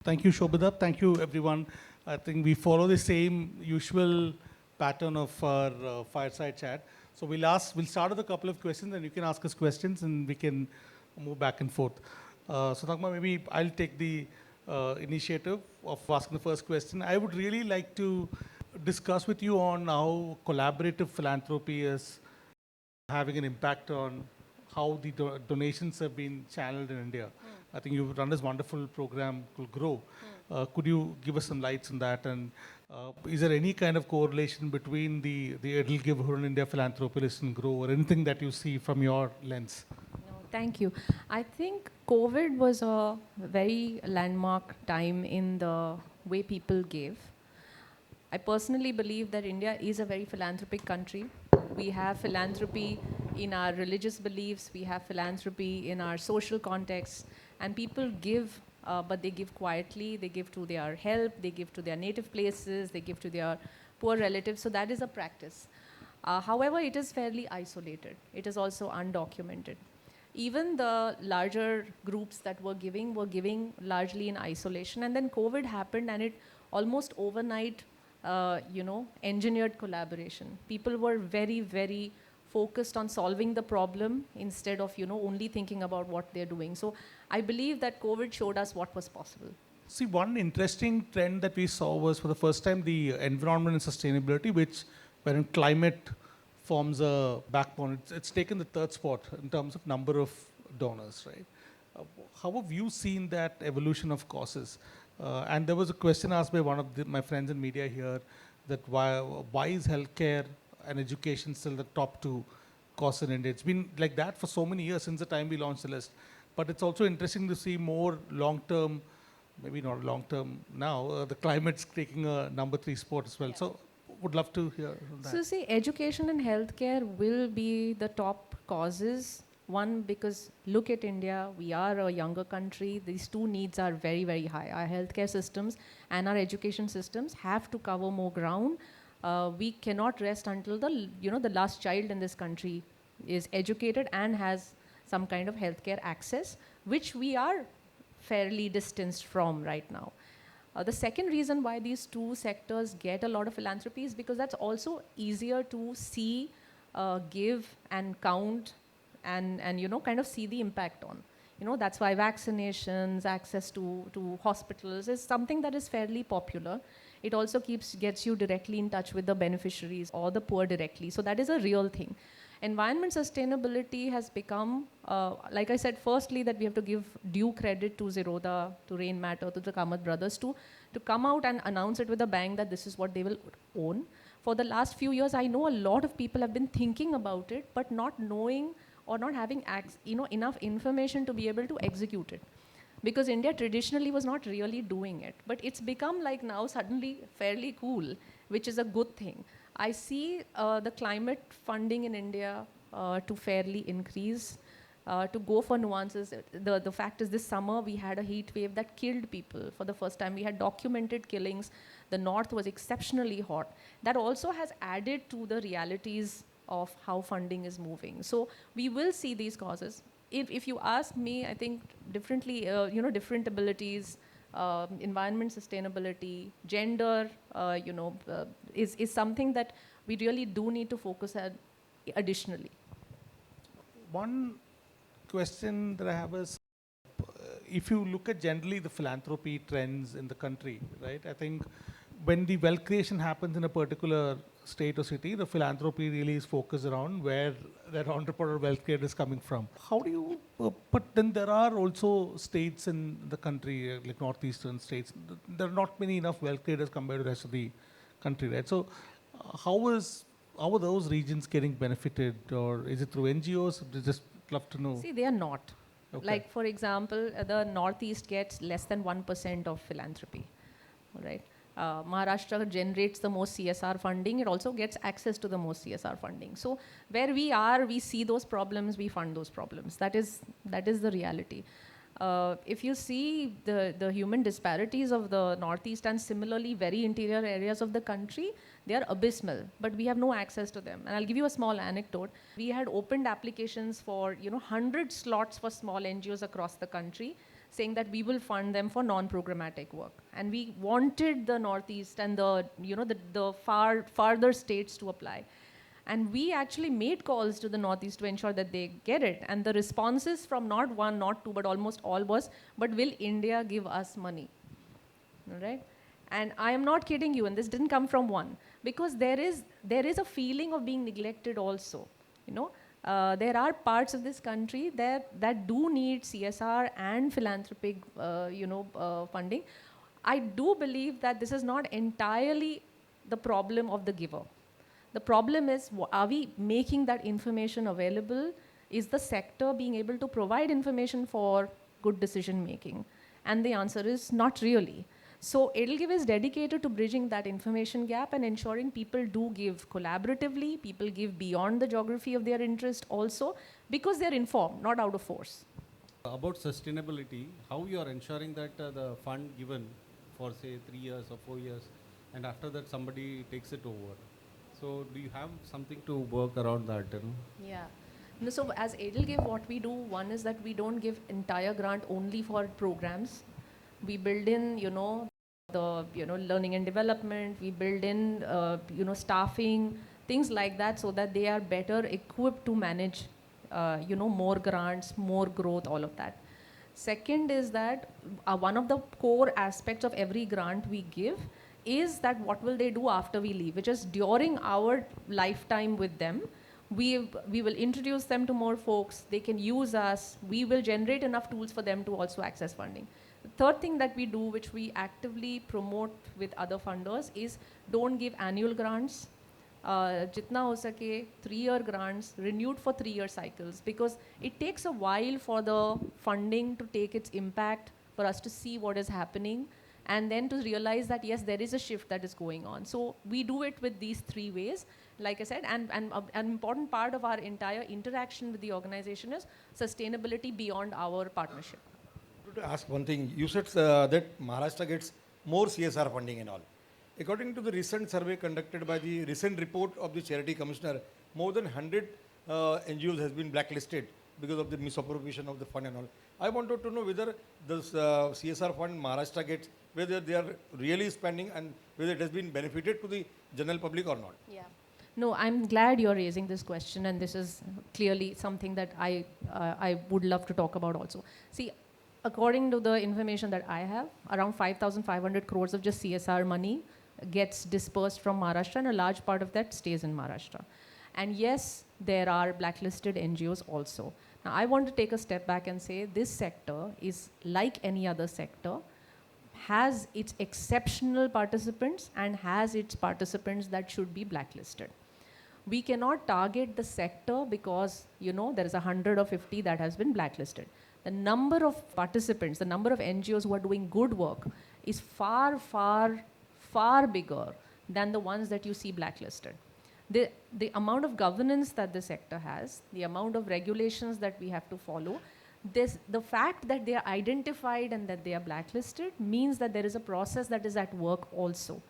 Thank you, Shobhita. Thank you, everyone. I think we follow the same usual pattern of our fireside chat. So we'll start with a couple of questions, and you can ask us questions, and we can move back and forth. So Naghma, maybe I'll take the initiative of asking the first question. I would really like to discuss with you on how collaborative philanthropy is having an impact on how the donations have been channeled in India. I think you've run this wonderful program called Grow. Could you give us some lights on that? And is there any kind of correlation between the EdelGive Hurun India Philanthropy List and Grow, or anything that you see from your lens? No, thank you. I think COVID was a very landmark time in the way people gave. I personally believe that India is a very philanthropic country. We have philanthropy in our religious beliefs, we have philanthropy in our social context, and people give, but they give quietly, they give to their help, they give to their native places, they give to their poor relatives, so that is a practice. However, it is fairly isolated. It is also undocumented. Even the larger groups that were giving largely in isolation, and then COVID happened and it almost overnight engineered collaboration. People were very, very focused on solving the problem instead of, only thinking about what they're doing. So I believe that COVID showed us what was possible. See, one interesting trend that we saw was for the first time the environment and sustainability, wherein climate forms a backbone. It's taken the third spot in terms of number of donors, right? How have you seen that evolution of causes? And there was a question asked by one of my friends in media here that why is healthcare and education still the top two costs in India? It's been like that for so many years since the time we launched the list. But it's also interesting to see more long-term, maybe not long-term now, the climate's taking a number 3 spot as well. Yeah. So would love to hear that. So see, education and healthcare will be the top causes. One, because look at India, we are a younger country. These two needs are very, very high. Our healthcare systems and our education systems have to cover more ground. We cannot rest until the last child in this country is educated and has some kind of healthcare access, which we are fairly distanced from right now. The second reason why these two sectors get a lot of philanthropy is because that's also easier to see, give and count and kind of see the impact on. That's why vaccinations, access to hospitals is something that is fairly popular. It also gets you directly in touch with the beneficiaries or the poor directly. So that is a real thing. Environment sustainability has become, like I said, firstly that we have to give due credit to Zerodha, to Rain Matter, to the Kamath brothers to come out and announce it with a bang that this is what they will own. For the last few years, I know a lot of people have been thinking about it, but not knowing or not having enough information to be able to execute it. Because India traditionally was not really doing it. But it's become like now suddenly fairly cool, which is a good thing. I see the climate funding in India to fairly increase, to go for nuances. The fact is this summer we had a heat wave that killed people for the first time. We had documented killings. The north was exceptionally hot. That also has added to the realities of how funding is moving. So we will see these causes. If you ask me, I think differently, different abilities, environment sustainability, gender, is something that we really do need to focus at additionally. One question that I have is, if you look at generally the philanthropy trends in the country, right? I think when the wealth creation happens in a particular state or city, the philanthropy really is focused around where that entrepreneur wealth creator is coming from. How do you, but then there are also states in the country, like northeastern states, there are not many enough wealth creators compared to the rest of the country, right? So how are those regions getting benefited, or is it through NGOs? Just love to know. See, they are not. Okay. Like, for example, the Northeast gets less than 1% of philanthropy, all right? Maharashtra generates the most CSR funding. It also gets access to the most CSR funding. So where we are, we see those problems, we fund those problems. That is the reality. If you see the human disparities of the Northeast and similarly very interior areas of the country, they are abysmal, but we have no access to them. And I'll give you a small anecdote. We had opened applications for 100 slots for small NGOs across the country. saying that we will fund them for non-programmatic work. And we wanted the Northeast and the farther states to apply. And we actually made calls to the Northeast to ensure that they get it. And the responses from not one, not two, but almost all was, but will India give us money? All right? And I am not kidding you, and this didn't come from one, because there is a feeling of being neglected also. There are parts of this country that do need CSR and philanthropic, funding. I do believe that this is not entirely the problem of the giver. The problem is, are we making that information available? Is the sector being able to provide information for good decision making? And the answer is not really. So EdelGive is dedicated to bridging that information gap and ensuring people do give collaboratively, people give beyond the geography of their interest also, because they're informed, not out of force. About sustainability, how you are ensuring that the fund given for say 3 years or 4 years, and after that somebody takes it over. So do you have something to work around that? Yeah. No, so as EdelGive, what we do, one is that we don't give entire grant only for programs. We build in, the learning and development. We build in, staffing, things like that, so that they are better equipped to manage, more grants, more growth, all of that. Second is that one of the core aspects of every grant we give is that what will they do after we leave, which is during our lifetime with them. We will introduce them to more folks. They can use us. We will generate enough tools for them to also access funding. The third thing that we do, which we actively promote with other funders, is don't give annual grants. Jitna ho sake, 3-year grants, renewed for 3-year cycles, because it takes a while for the funding to take its impact, for us to see what is happening, and then to realize that yes, there is a shift that is going on. So we do it with these 3 ways, like I said, and an important part of our entire interaction with the organization is sustainability beyond our partnership. To ask one thing, you said that Maharashtra gets more CSR funding and all. According to the recent survey conducted by the recent report of the Charity Commissioner, more than 100 NGOs has been blacklisted because of the misappropriation of the fund and all. I wanted to know whether this CSR fund Maharashtra gets, whether they are really spending and whether it has been benefited to the general public or not. Yeah. No, I'm glad you're raising this question, and this is clearly something that I would love to talk about also. See, according to the information that I have, around 5,500 crores of just CSR money gets dispersed from Maharashtra, and a large part of that stays in Maharashtra. And yes, there are blacklisted NGOs also. Now, I want to take a step back and say this sector is like any other sector, has its exceptional participants and has its participants that should be blacklisted. We cannot target the sector because, there is 100 or 50 that has been blacklisted. The number of participants, the number of NGOs who are doing good work is far, far, far bigger than the ones that you see blacklisted. The amount of governance that the sector has, the amount of regulations that we have to follow, the fact that they are identified and that they are blacklisted means that there is a process that is at work also.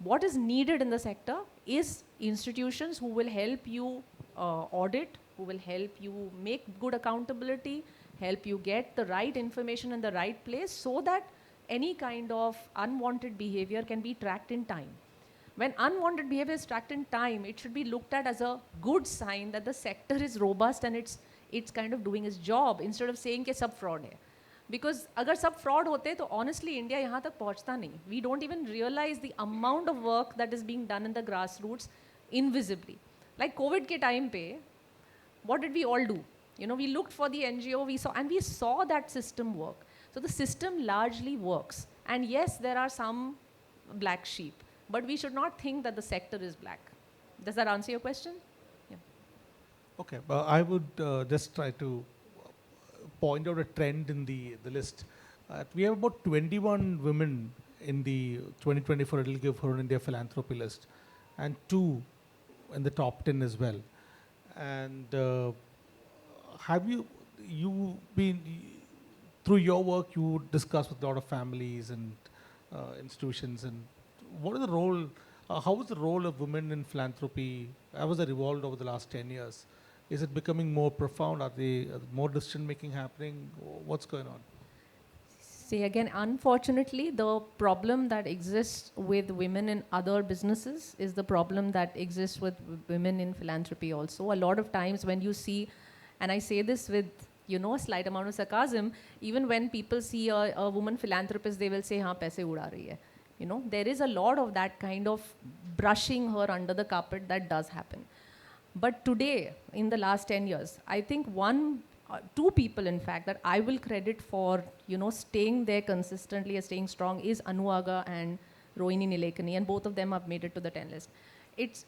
What is needed in the sector is institutions who will help you audit, who will help you make good accountability, help you get the right information in the right place, so that any kind of unwanted behavior can be tracked in time. When unwanted behavior is tracked in time, it should be looked at as a good sign that the sector is robust and it's kind of doing its job, instead of saying कि सब fraud है. Because अगर सब fraud होते तो honestly India यहाँ तक पहुँचता नहीं. We don't even realize the amount of work that is being done in the grassroots invisibly. Like COVID के time पे, what did we all do? We looked for the NGO, we saw that system work. So the system largely works. And yes, there are some black sheep, but we should not think that the sector is black. Does that answer your question? Yeah. Okay, I would just try to point out a trend in the list. We have about 21 women in the 2024 EdelGive Hurun India Philanthropy list, and 2 in the top 10 as well. And have you been, through your work, you discuss with a lot of families and institutions, and what is the role, how is the role of women in philanthropy, how has it evolved over the last 10 years? Is it becoming more profound? Are they more decision making happening? What's going on? See, again, unfortunately, the problem that exists with women in other businesses is the problem that exists with women in philanthropy also. A lot of times when you see, and I say this with, a slight amount of sarcasm, even when people see a woman philanthropist, they will say, हाँ पैसे उड़ा रही है. There is a lot of that kind of brushing her under the carpet that does happen. But today, in the last 10 years, I think two people, in fact, that I will credit for, staying there consistently and staying strong is Anuaga and Rohini Nilekani, and both of them have made it to the 10 list.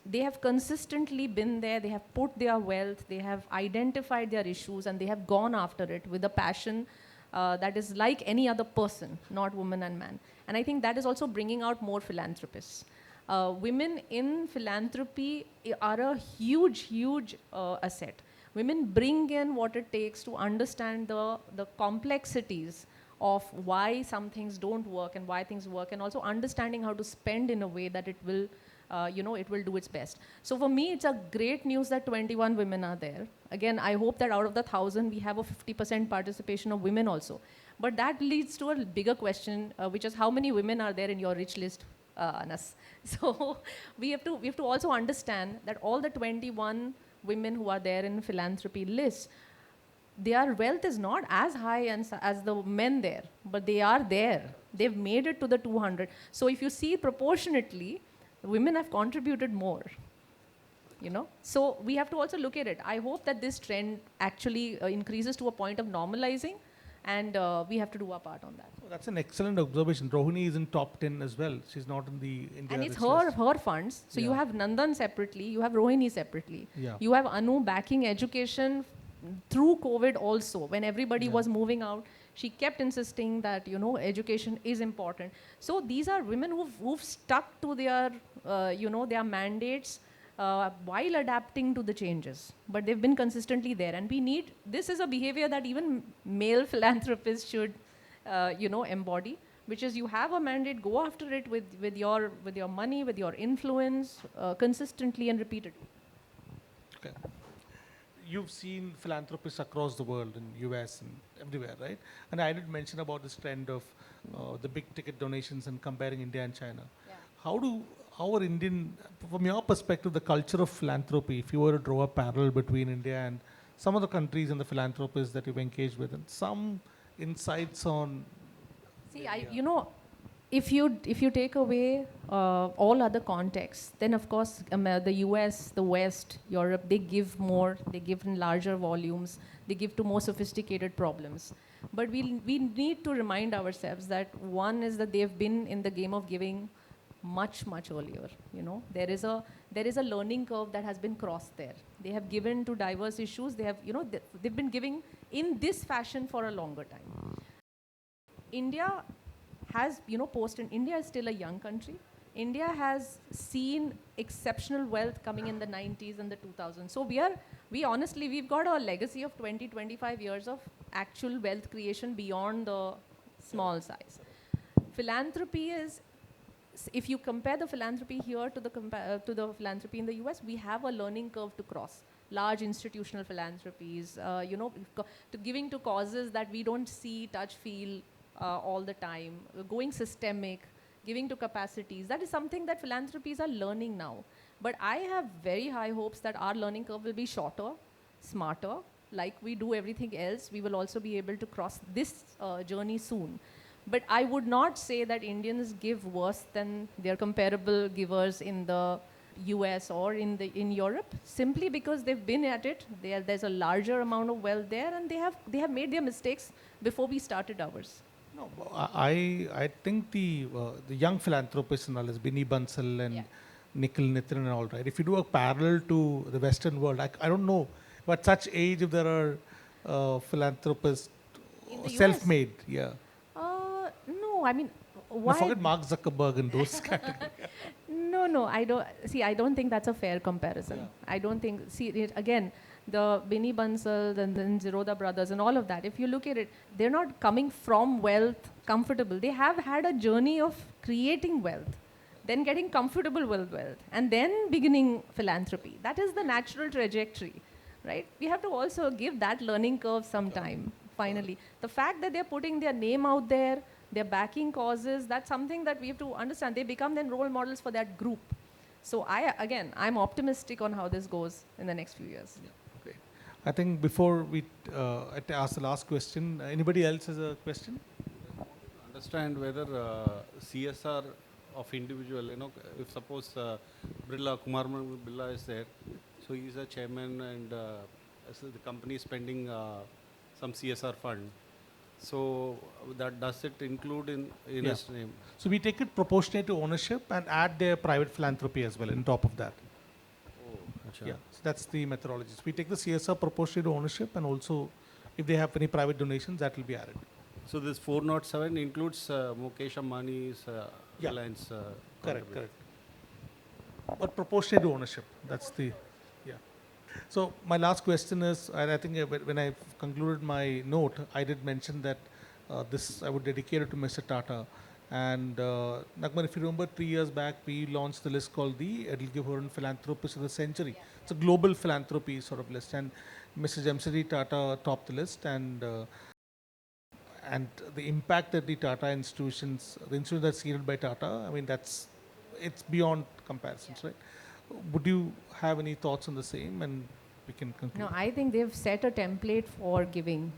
They have consistently been there, they have put their wealth, they have identified their issues, and they have gone after it with a passion that is like any other person, not woman and man. And I think that is also bringing out more philanthropists. Women in philanthropy are a huge asset. Women bring in what it takes to understand the complexities of why some things don't work and why things work, and also understanding how to spend in a way that it will it will do its best. So for me, it's a great news that 21 women are there. Again, I hope that out of the 1,000, we have a 50% participation of women also. But that leads to a bigger question, which is how many women are there in your rich list, Anas? So we have to also understand that all the 21 women who are there in philanthropy list, their wealth is not as high as the men there, but they are there. They've made it to the 200. So if you see proportionately, women have contributed more, So we have to also look at it. I hope that this trend actually increases to a point of normalizing, and we have to do our part on that. Oh, that's an excellent observation. Rohini is in top 10 as well. She's not in the India And it's rich list. her funds. So you have Nandan separately, you have Rohini separately. Yeah. You have Anu backing education through COVID also. When everybody was moving out, she kept insisting that, education is important. So these are women who've stuck to their, their mandates while adapting to the changes. But they've been consistently there. And this is a behavior that even male philanthropists should, embody, which is you have a mandate, go after it with your money, with your influence, consistently and repeatedly. Okay. You've seen philanthropists across the world, in US and everywhere, right? And I did mention about this trend of the big ticket donations and comparing India and China. Yeah. How do our Indian, from your perspective, the culture of philanthropy, if you were to draw a parallel between India and some of the countries and the philanthropists that you've engaged with, and some insights on... See, if you take away all other contexts, then of course the US, the West, Europe, they give more, they give in larger volumes, they give to more sophisticated problems. But we need to remind ourselves that one is that they've been in the game of giving much earlier. There is a learning curve that has been crossed there. They have given to diverse issues. They have they've been giving in this fashion for a longer time. India has, India is still a young country. India has seen exceptional wealth coming in the 90s and the 2000s. So we've got a legacy of 25 years of actual wealth creation beyond the small size. Philanthropy is, if you compare the philanthropy here to the philanthropy in the US, we have a learning curve to cross. Large institutional philanthropies, giving to causes that we don't see, touch, feel, all the time, going systemic, giving to capacities. That is something that philanthropies are learning now. But I have very high hopes that our learning curve will be shorter, smarter. Like we do everything else, we will also be able to cross this journey soon. But I would not say that Indians give worse than their comparable givers in the US or in Europe, simply because they've been at it. There's a larger amount of wealth there, and they have made their mistakes before we started ours. No, I think the young philanthropists and all this, Binny Bansal and Nikhil Nitin and all, right? If you do a parallel to the Western world, I don't know, but at such age if there are philanthropists, self-made, No, I mean, why? No, forget Mark Zuckerberg and those categories. No, I don't think that's a fair comparison. Yeah. I don't think, again, the Binny Bansal and then Zerodha brothers and all of that, if you look at it, they're not coming from wealth comfortable. They have had a journey of creating wealth, then getting comfortable with wealth, and then beginning philanthropy. That is the natural trajectory, right? We have to also give that learning curve some time, finally. The fact that they're putting their name out there, they're backing causes. That's something that we have to understand. They become then role models for that group. So I'm optimistic on how this goes in the next few years. Great. I think before we ask the last question, anybody else has a question? Understand whether CSR of individual, if suppose Kumar Birla is there, so he is a chairman and so the company is spending some CSR fund. So that does it include in his name? So we take it proportionate to ownership and add their private philanthropy as well on top of that. Oh, achha. Yeah, so that's the methodology. So we take the CSR proportionate to ownership, and also if they have any private donations, that will be added. So this 407 includes Mukesh Ambani's Reliance. Correct. But proportionate to ownership, that's the, yeah. So my last question is, and I think when I concluded my note, I did mention that this I would dedicate it to Mr. Tata. And Naghma, if you remember, 3 years back, we launched the list called the EdelGive Hurun Philanthropist of the Century. It's a global philanthropy sort of list, and Mr. Jamshedji Tata topped the list, and the impact that the Tata institutions, the institutions that's seeded by Tata, I mean, it's beyond comparisons, right? Would you have any thoughts on the same, and we can conclude? No, I think they've set a template for giving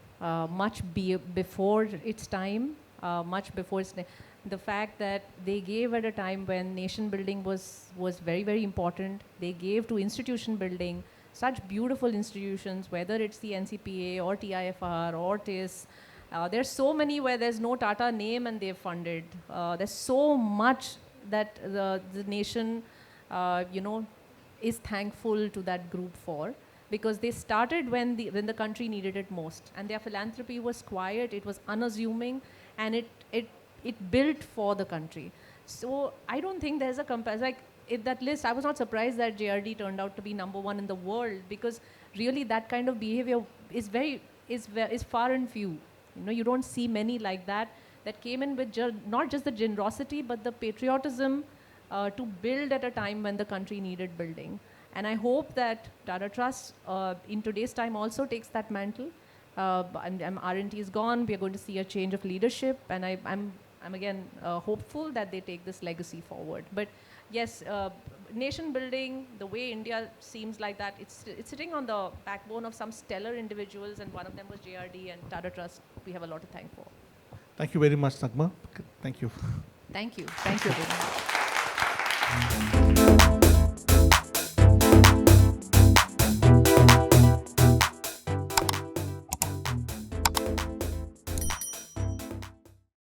before its time, much before its time. The fact that they gave at a time when nation building was very, very important. They gave to institution building, such beautiful institutions, whether it's the NCPA or TIFR or TIS. There's so many where there's no Tata name and they've funded. There's so much that the nation, is thankful to that group for, because they started when the country needed it most, and their philanthropy was quiet, it was unassuming, and it built for the country. So I don't think there's a comparison. Like in that list, I was not surprised that JRD turned out to be #1 in the world, because really that kind of behavior is far and few. You don't see many like that came in with not just the generosity, but the patriotism to build at a time when the country needed building. And I hope that Tata Trust in today's time also takes that mantle. R&T is gone. We are going to see a change of leadership, and I'm again hopeful that they take this legacy forward. But yes, nation building, the way India seems like that, it's sitting on the backbone of some stellar individuals, and one of them was JRD, and Tata Trust we have a lot to thank for. Thank you very much, Naghma. Thank you. Thank you. Thank you very much.